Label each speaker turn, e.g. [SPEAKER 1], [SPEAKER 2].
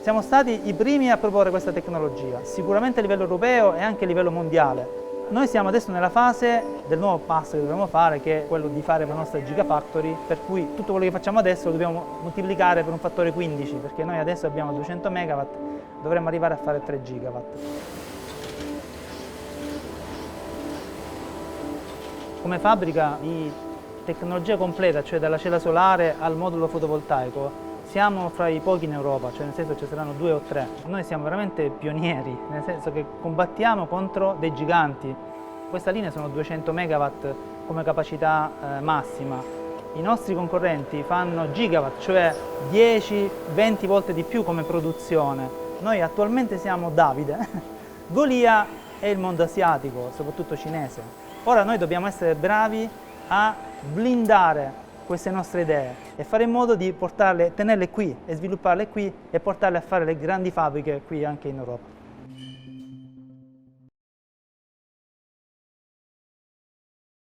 [SPEAKER 1] Siamo stati i primi a proporre questa tecnologia, sicuramente a livello europeo e anche a livello mondiale. Noi siamo adesso nella fase del nuovo passo che dobbiamo fare, che è quello di fare la nostra Gigafactory, per cui tutto quello che facciamo adesso lo dobbiamo moltiplicare per un fattore 15, perché noi adesso abbiamo 200 megawatt, dovremmo arrivare a fare 3 gigawatt. Come fabbrica di tecnologia completa, cioè dalla cella solare al modulo fotovoltaico, siamo fra i pochi in Europa, cioè nel senso ci saranno 2 o 3. Noi siamo veramente pionieri, nel senso che combattiamo contro dei giganti. Questa linea sono 200 megawatt come capacità massima. I nostri concorrenti fanno gigawatt, cioè 10-20 volte di più come produzione. Noi attualmente siamo Davide, Golia è il mondo asiatico, soprattutto cinese. Ora noi dobbiamo essere bravi a blindare queste nostre idee e fare in modo di tenerle qui e svilupparle qui e portarle a fare le grandi fabbriche qui anche in Europa.